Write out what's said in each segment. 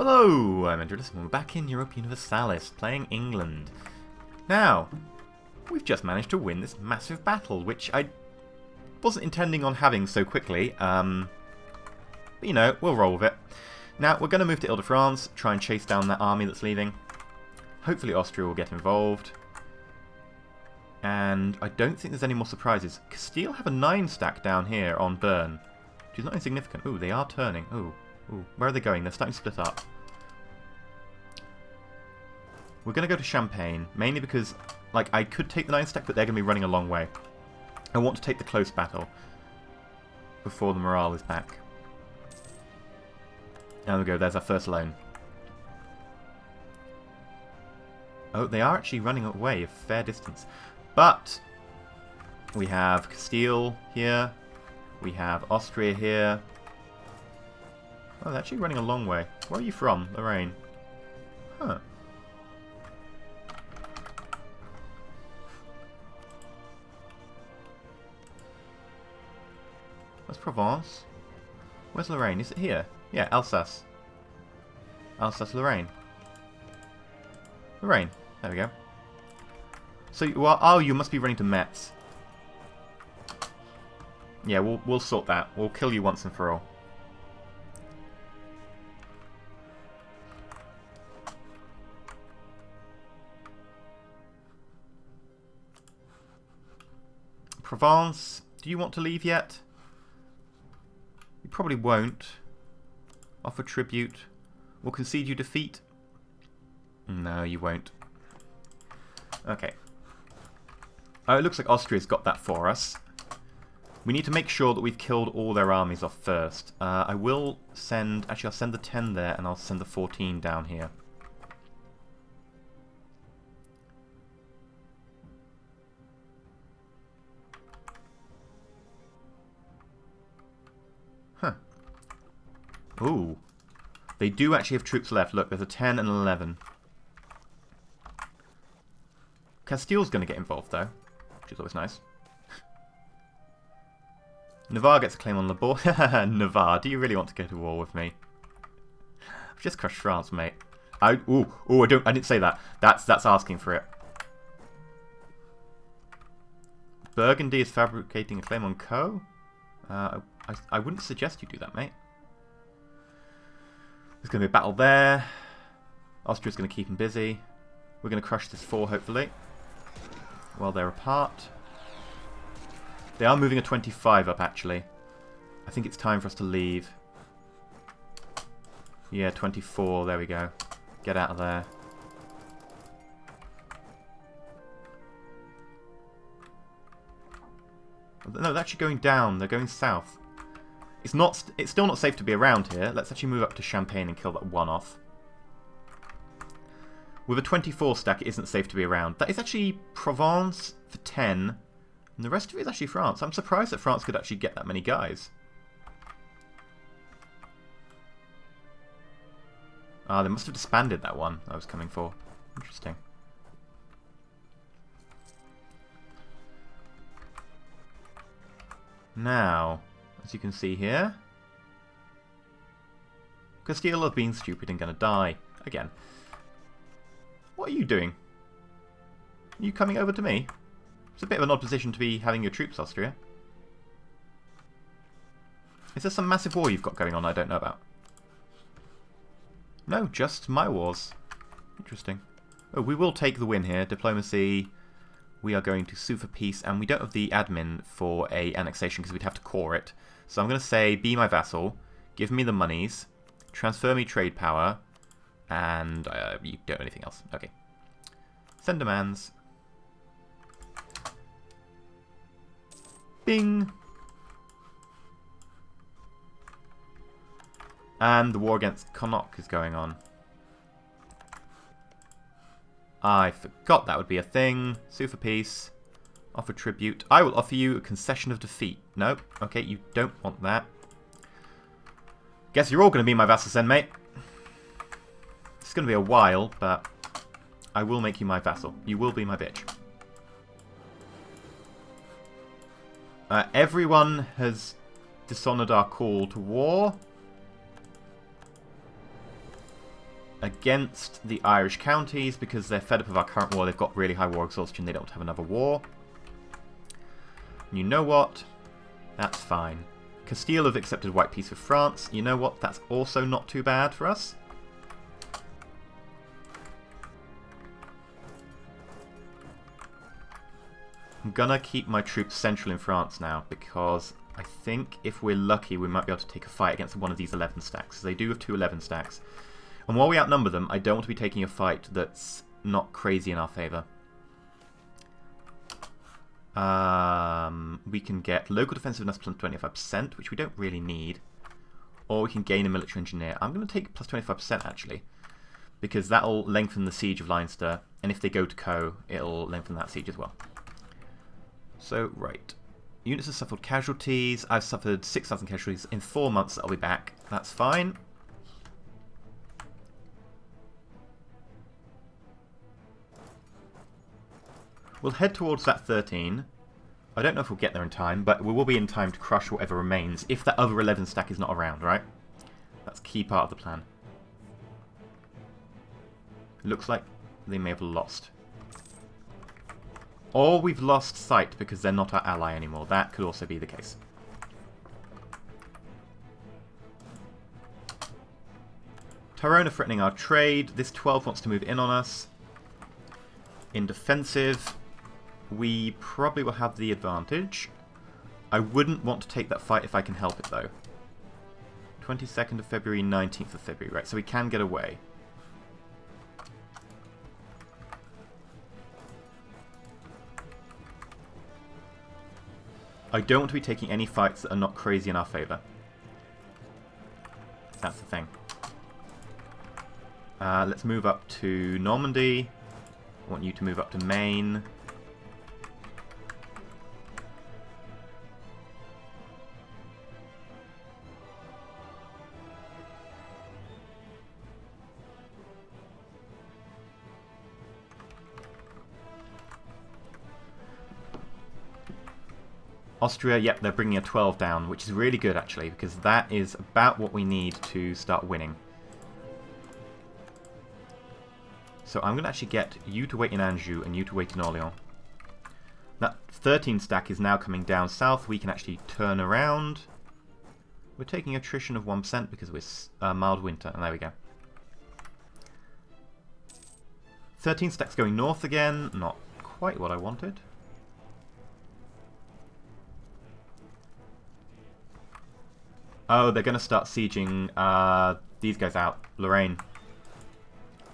Hello, I'm EnterElysium. We're back in Europa Universalis, playing England. Now, we've just managed to win this massive battle, which I wasn't intending on having so quickly. But you know, we'll roll with it. Now, we're going to move to Ile-de-France, try and chase down that army that's leaving. Hopefully Austria will get involved. And I don't think there's any more surprises. Castile have a 9 stack down here on Bern, which is not insignificant. Ooh, they are turning. Ooh. Ooh, where are they going? They're starting to split up. We're going to go to Champagne, mainly because, like, I could take the 9 stack, but they're going to be running a long way. I want to take the close battle before the morale is back. There we go, there's our first loan. Oh, they are actually running away a fair distance. But we have Castile here. We have Austria here. Oh, they're actually running a long way. Where are you from, Lorraine? Huh. That's Provence. Where's Lorraine? Is it here? Yeah, Alsace. Alsace-Lorraine. Lorraine. There we go. So you are... Oh, you must be running to Metz. Yeah, we'll sort that. We'll kill you once and for all. Provence, do you want to leave yet? You probably won't. Offer tribute. We'll concede you defeat. No, you won't. Okay. Oh, it looks like Austria's got that for us. We need to make sure that we've killed all their armies off first. I will send... Actually, I'll send the 10 there, and I'll send the 14 down here. Huh. Ooh. They do actually have troops left. Look, there's a 10 and an 11. Castile's going to get involved, though, which is always nice. Navarre gets a claim on Le Bourg. Navarre, do you really want to go to war with me? I've just crushed France, mate. I didn't say that. That's asking for it. Burgundy is fabricating a claim on Co. I wouldn't suggest you do that, mate. There's going to be a battle there. Austria's going to keep him busy. We're going to crush this 4, hopefully. While they're apart. They are moving a 25 up, actually. I think it's time for us to leave. Yeah, 24. There we go. Get out of there. No, they're actually going down. They're going south. It's still not safe to be around here. Let's actually move up to Champagne and kill that 1 off. With a 24 stack, it isn't safe to be around. That is actually Provence for 10. And the rest of it is actually France. I'm surprised that France could actually get that many guys. Ah, they must have disbanded that one I was coming for. Interesting. Now, as you can see here, Castile have been stupid and going to die. Again. What are you doing? Are you coming over to me? It's a bit of an odd position to be having your troops, Austria. Is there some massive war you've got going on I don't know about? No, just my wars. Interesting. Oh, we will take the win here. Diplomacy. We are going to sue for peace, and we don't have the admin for a annexation because we'd have to core it. So I'm going to say, be my vassal, give me the monies, transfer me trade power, and you don't do anything else. Okay. Send demands. Bing! And the war against Connaught is going on. I forgot that would be a thing. Sue for peace. Offer tribute. I will offer you a concession of defeat. Nope. Okay, you don't want that. Guess you're all going to be my vassals then, mate. It's going to be a while, but I will make you my vassal. You will be my bitch. Everyone has dishonoured our call to war. against the Irish counties because they're fed up of our current war. They've got really high war exhaustion. They don't have another war. And you know what? That's fine. Castile have accepted white peace with France. You know what? That's also not too bad for us. I'm gonna keep my troops central in France now because I think if we're lucky we might be able to take a fight against one of these 11 stacks. So they do have 2 11 stacks. And while we outnumber them, I don't want to be taking a fight that's not crazy in our favour. We can get local defensiveness plus 25%, which we don't really need. Or we can gain a military engineer. I'm going to take plus 25% actually, because that'll lengthen the siege of Leinster, and if they go to Co, it'll lengthen that siege as well. So, right. Units have suffered casualties. I've suffered 6,000 casualties. In 4 months I'll be back. That's fine. We'll head towards that 13. I don't know if we'll get there in time, but we will be in time to crush whatever remains if that other 11 stack is not around, right? That's a key part of the plan. It looks like they may have lost. Or we've lost sight because they're not our ally anymore. That could also be the case. Tyrone are threatening our trade. This 12 wants to move in on us. In defensive, we probably will have the advantage. I wouldn't want to take that fight if I can help it, though. 22nd of February, 19th of February. Right, so we can get away. I don't want to be taking any fights that are not crazy in our favour. That's the thing. Let's move up to Normandy. I want you to move up to Maine. Austria, yep, they're bringing a 12 down, which is really good actually, because that is about what we need to start winning. So I'm going to actually get you to wait in Anjou and you to wait in Orléans. That 13 stack is now coming down south. We can actually turn around. We're taking attrition of 1% because we're mild winter, and there we go. 13 stacks going north again. Not quite what I wanted. Oh, they're going to start sieging these guys out. Lorraine.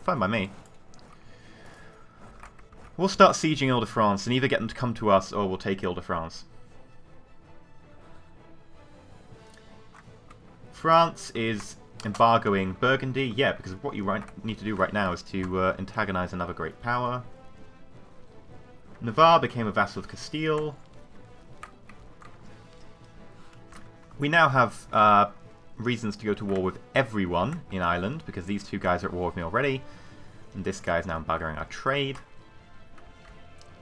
Fine by me. We'll start sieging Ile-de-France and either get them to come to us or we'll take Ile-de-France. France is embargoing Burgundy. Yeah, because what you need to do right now is to antagonize another great power. Navarre became a vassal of Castile. We now have reasons to go to war with everyone in Ireland, because these two guys are at war with me already. And this guy is now embargoing our trade.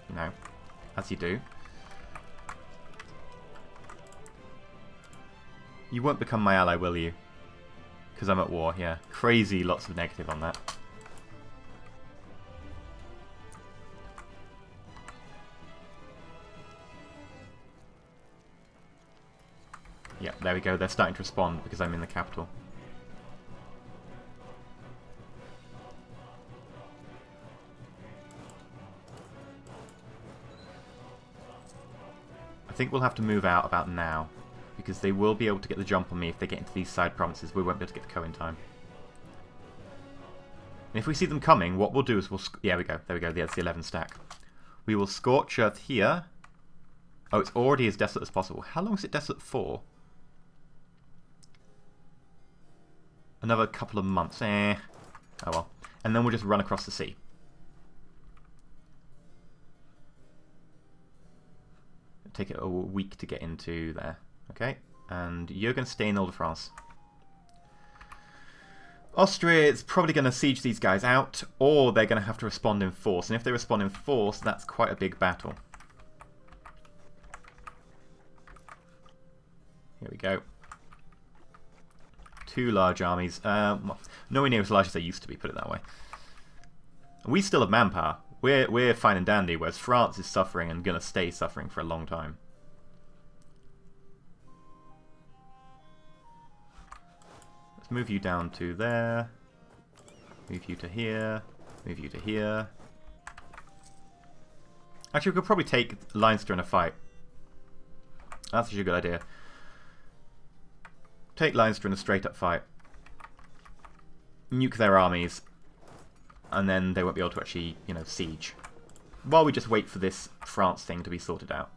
You know, as you do. You won't become my ally, will you? Because I'm at war, yeah. Crazy, lots of negative on that. Yeah, there we go. They're starting to respond because I'm in the capital. I think we'll have to move out about now, because they will be able to get the jump on me if they get into these side provinces. We won't be able to get to Co in time. And if we see them coming, what we'll do is we'll... Yeah, we go. There we go. There's the 11 stack. We will scorch earth here. Oh, it's already as desolate as possible. How long is it desolate for? Another couple of months. Oh well. And then we'll just run across the sea. It'll take it a week to get into there. Okay. And you're going to stay in Ile-de-France. Austria is probably going to siege these guys out, or they're going to have to respond in force. And if they respond in force, that's quite a big battle. Here we go. 2 large armies. Well, nowhere near as large as they used to be, put it that way. We still have manpower. We're fine and dandy, whereas France is suffering and going to stay suffering for a long time. Let's move you down to there. Move you to here. Move you to here. Actually, we could probably take Leinster in a fight. That's actually a good idea. Take Leinster in a straight-up fight. Nuke their armies. And then they won't be able to actually, you know, siege. While we just wait for this France thing to be sorted out.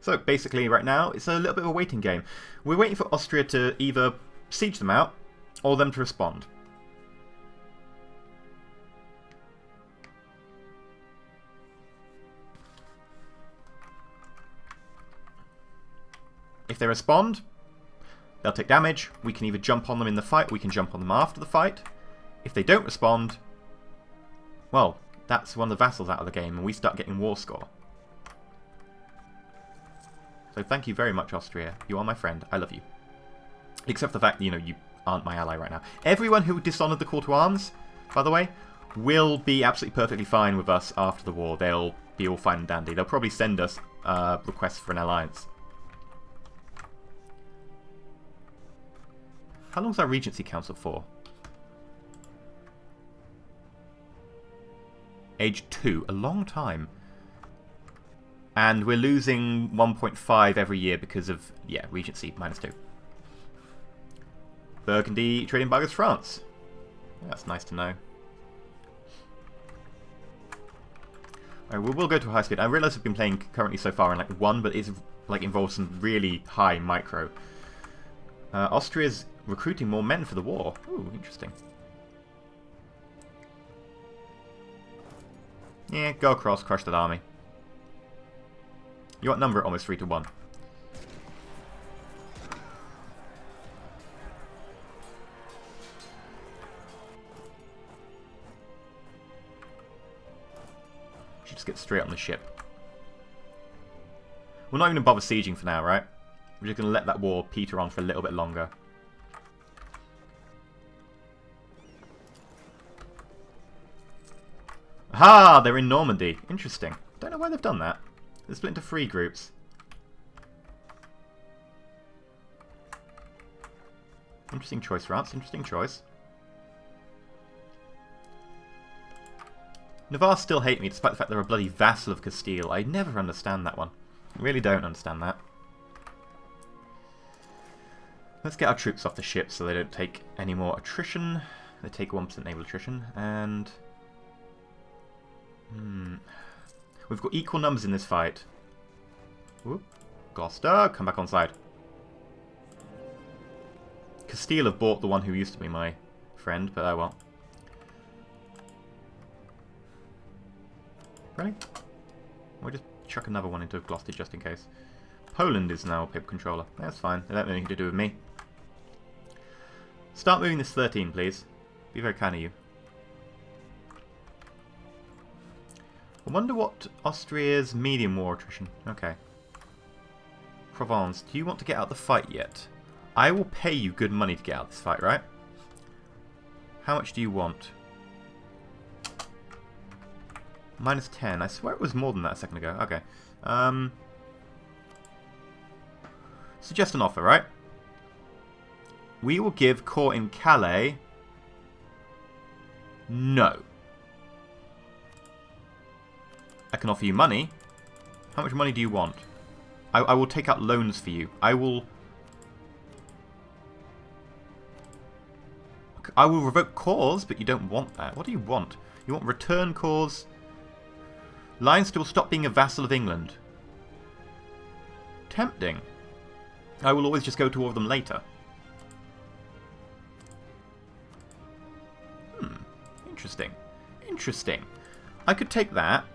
So basically right now it's a little bit of a waiting game. We're waiting for Austria to either siege them out or them to respond. If they respond, they'll take damage. We can either jump on them in the fight, we can jump on them after the fight. If they don't respond, well, that's one of the vassals out of the game and we start getting war score. So thank you very much, Austria. You are my friend. I love you. Except for the fact that, you know, you aren't my ally right now. Everyone who dishonoured the call to arms, by the way, will be absolutely perfectly fine with us after the war. They'll be all fine and dandy. They'll probably send us requests for an alliance. How long is our Regency Council for? Age 2. A long time. And we're losing 1.5 every year because of, yeah, Regency, -2. Burgundy trade embargoes France. That's nice to know. Alright, we'll go to a high speed. I realise I've been playing currently so far in like 1, but it's like involves some really high micro. Austria's recruiting more men for the war. Ooh, interesting. Yeah, go across, crush that army. You outnumber it almost 3 to 1. Should just get straight on the ship. We're not even going to bother sieging for now, right? We're just going to let that war peter on for a little bit longer. Aha! They're in Normandy. Interesting. Don't know why they've done that. They're split into 3 groups. Interesting choice, France. Interesting choice. Navarre still hate me, despite the fact they're a bloody vassal of Castile. I never understand that one. I really don't understand that. Let's get our troops off the ship so they don't take any more attrition. They take 1% naval attrition, and... We've got equal numbers in this fight. Whoop. Gloucester, come back on side. Castile have bought the one who used to be my friend, but oh well. Really? We'll just chuck another one into Gloucester just in case. Poland is now a paper controller. That's fine. They don't have anything to do with me. Start moving this 13, please. Be very kind of you. I wonder what Austria's medium war attrition. Okay. Provence, do you want to get out of the fight yet? I will pay you good money to get out of this fight, right? How much do you want? -10. I swear it was more than that a second ago. Okay. Suggest an offer, right? We will give court in Calais. No. I can offer you money. How much money do you want? I will take out loans for you. I will revoke cause, but you don't want that. What do you want? You want return cause? Leinster will stop being a vassal of England. Tempting. I will always just go to war with them later. Interesting. Interesting. I could take that.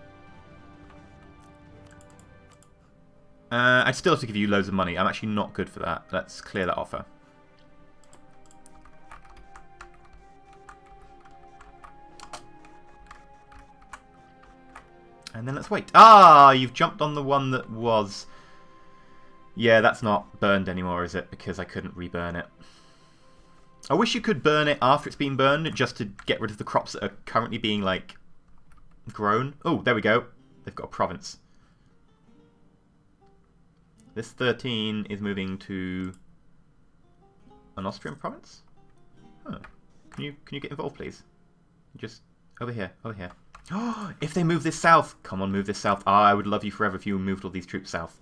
I'd still have to give you loads of money. I'm actually not good for that. Let's clear that offer. And then let's wait. Ah, you've jumped on the one that was... Yeah, that's not burned anymore, is it? Because I couldn't reburn it. I wish you could burn it after it's been burned, just to get rid of the crops that are currently being, like, grown. Oh, there we go. They've got a province. This 13 is moving to an Austrian province? Huh. Can you get involved, please? Just over here, over here. Oh, if they move this south! Come on, move this south. Ah, I would love you forever if you moved all these troops south.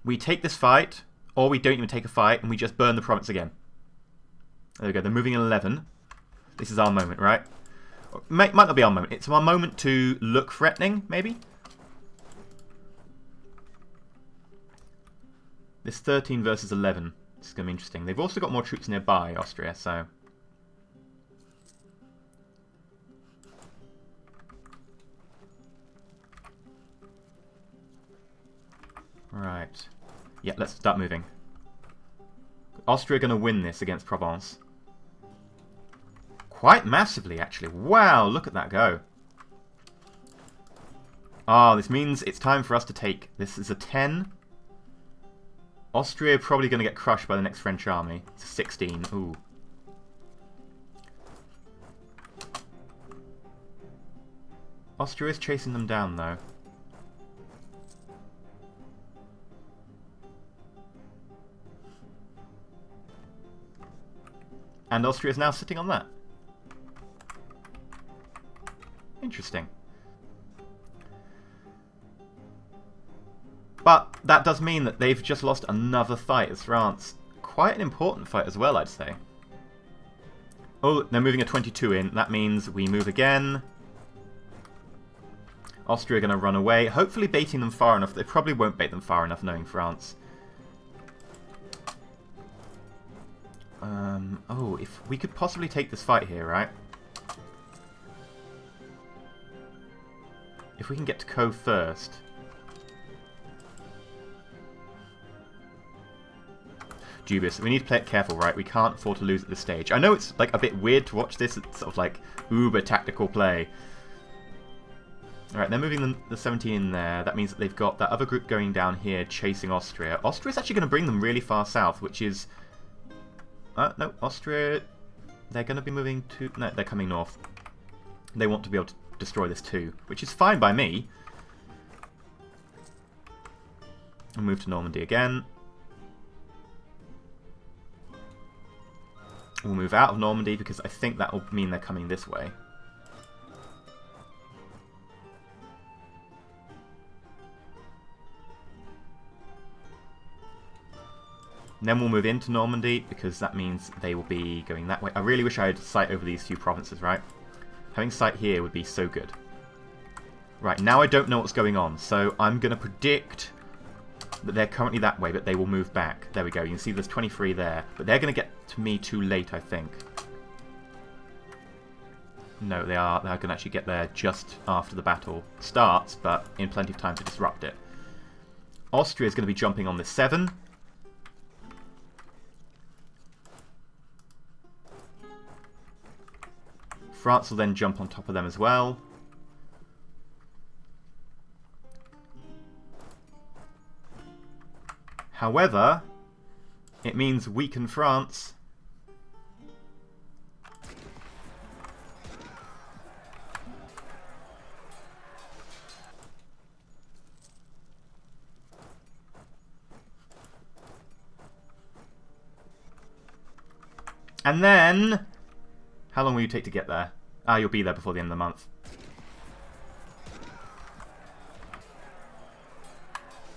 We take this fight, or we don't even take a fight, and we just burn the province again. There we go, they're moving in 11. This is our moment, right? Might not be our moment. It's our moment to look threatening, maybe? This 13 versus 11. This is going to be interesting. They've also got more troops nearby, Austria, so... Right. Yeah, let's start moving. Austria are going to win this against Provence. Quite massively, actually. Wow, look at that go. Ah, this means it's time for us to take... This is a 10. Austria are probably going to get crushed by the next French army. It's a 16. Ooh. Austria is chasing them down, though. And Austria is now sitting on that. Interesting. But that does mean that they've just lost another fight as France. Quite an important fight as well, I'd say. Oh, they're moving a 22 in. That means we move again. Austria are going to run away. Hopefully baiting them far enough. They probably won't bait them far enough, knowing France. Oh, if we could possibly take this fight here, right? If we can get to Caux first. Dubious. We need to play it careful, right? We can't afford to lose at this stage. I know it's like a bit weird to watch this. It's sort of like uber tactical play. Alright, they're moving the 17 in there. That means that they've got that other group going down here chasing Austria. Austria's actually going to bring them really far south, which is... no, Austria... They're going to be moving to... No, they're coming north. They want to be able to destroy this too, which is fine by me. We'll move to Normandy again. We'll move out of Normandy because I think that will mean they're coming this way. And then we'll move into Normandy because that means they will be going that way. I really wish I had sight over these few provinces, right? Having sight here would be so good. Right, now I don't know what's going on, so I'm going to predict that they're currently that way, but they will move back. There we go. You can see there's 23 there, but they're going to get to me too late, I think. No, they're going to actually get there just after the battle starts, but in plenty of time to disrupt it. Austria is going to be jumping on this 7. France will then jump on top of them as well. However, it means weaken France. And then... How long will you take to get there? Ah, you'll be there before the end of the month.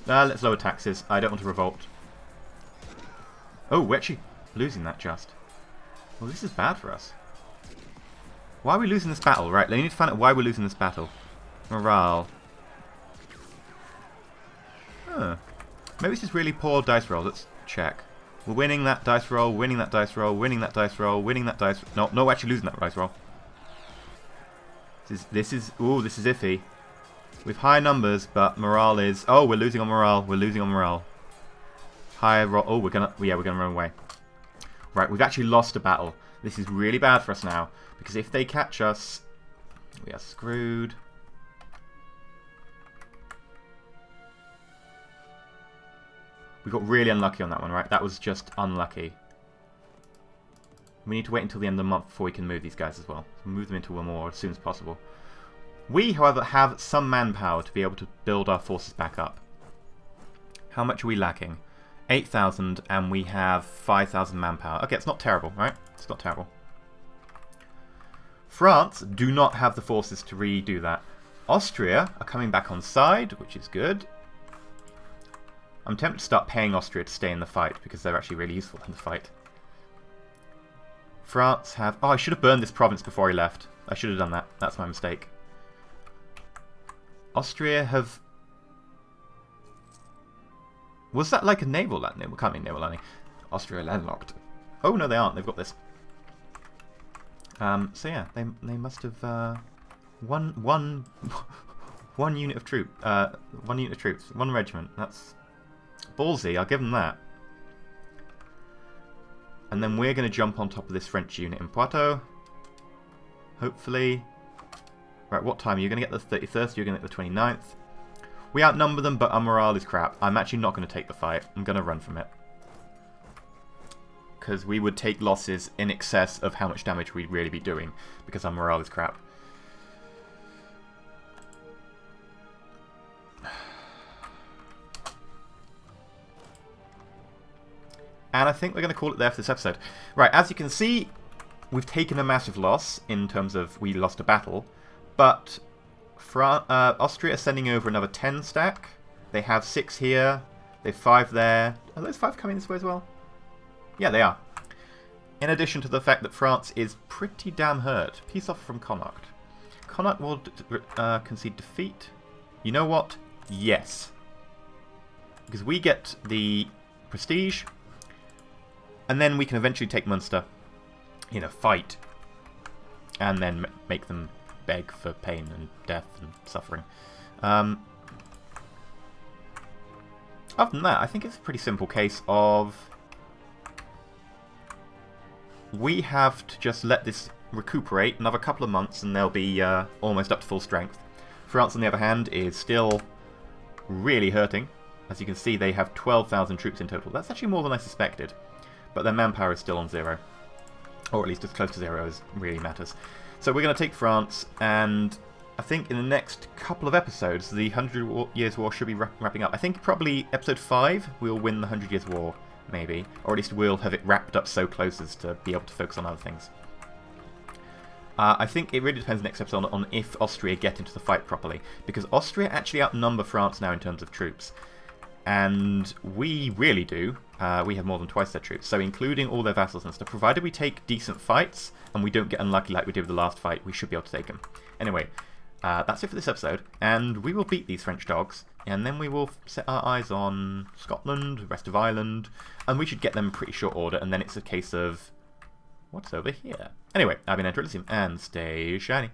Let's lower taxes. I don't want to revolt. Oh, we're actually losing that just. Well, this is bad for us. Why are we losing this battle? Right, they need to find out why we're losing this battle. Morale. Huh. Maybe it's just really poor dice roll. Let's check. We're winning that dice roll, winning that dice roll, winning that dice roll, winning that dice... No, we're actually losing that dice roll. This is iffy. With high numbers, but morale is... Oh, we're losing on morale. We're losing on morale. High roll... Oh, we're gonna run away. Right, we've actually lost a battle. This is really bad for us now. Because if they catch us... We are screwed. We got really unlucky on that one, right? That was just unlucky. We need to wait until the end of the month before we can move these guys as well. So move them into one more as soon as possible. We, however, have some manpower to be able to build our forces back up. How much are we lacking? 8,000, and we have 5,000 manpower. Okay, it's not terrible, right? It's not terrible. France do not have the forces to redo that. Austria are coming back on side, which is good. I'm tempted to start paying Austria to stay in the fight, because they're actually really useful in the fight. France have... Oh, I should have burned this province before he left. I should have done that. That's my mistake. Austria have... Was that like a naval landing? It can't be naval landing. Austria landlocked. Oh, no, they aren't. They've got this. So yeah, they must have one unit of troop, one regiment. That's ballsy. I'll give them that. And then we're going to jump on top of this French unit in Poitou. Hopefully. Right, what time are you going to get the 31st? You're going to get the 29th. We outnumber them, but our morale is crap. I'm actually not going to take the fight. I'm going to run from it. Because we would take losses in excess of how much damage we'd really be doing. Because our morale is crap. And I think we're going to call it there for this episode. Right, as you can see, we've taken a massive loss in terms of we lost a battle. But Austria are sending over another 10 stack. They have 6 here. They have 5 there. Are those 5 coming this way as well? Yeah, they are. In addition to the fact that France is pretty damn hurt. Peace offer from Connacht. Connacht will concede defeat. You know what? Yes. Because we get the prestige. And then we can eventually take Munster in a fight. And then make them beg for pain and death and suffering. Other than that, I think it's a pretty simple case of... We have to just let this recuperate another couple of months and they'll be almost up to full strength. France, on the other hand, is still really hurting. As you can see, they have 12,000 troops in total. That's actually more than I suspected. But their manpower is still on 0. Or at least as close to 0 as really matters. So we're going to take France, and I think in the next couple of episodes, the 100 Years' War should be wrapping up. I think probably episode 5, we'll win the 100 Years' War, maybe. Or at least we'll have it wrapped up so close as to be able to focus on other things. I think it really depends next episode on if Austria get into the fight properly. Because Austria actually outnumber France now in terms of troops. And we really do. We have more than twice their troops. So including all their vassals and stuff, provided we take decent fights and we don't get unlucky like we did with the last fight, we should be able to take them. Anyway, that's it for this episode. And we will beat these French dogs. And then we will set our eyes on Scotland, the rest of Ireland. And we should get them in pretty short order. And then it's a case of... what's over here? Anyway, I've been EnterElysium, and stay shiny.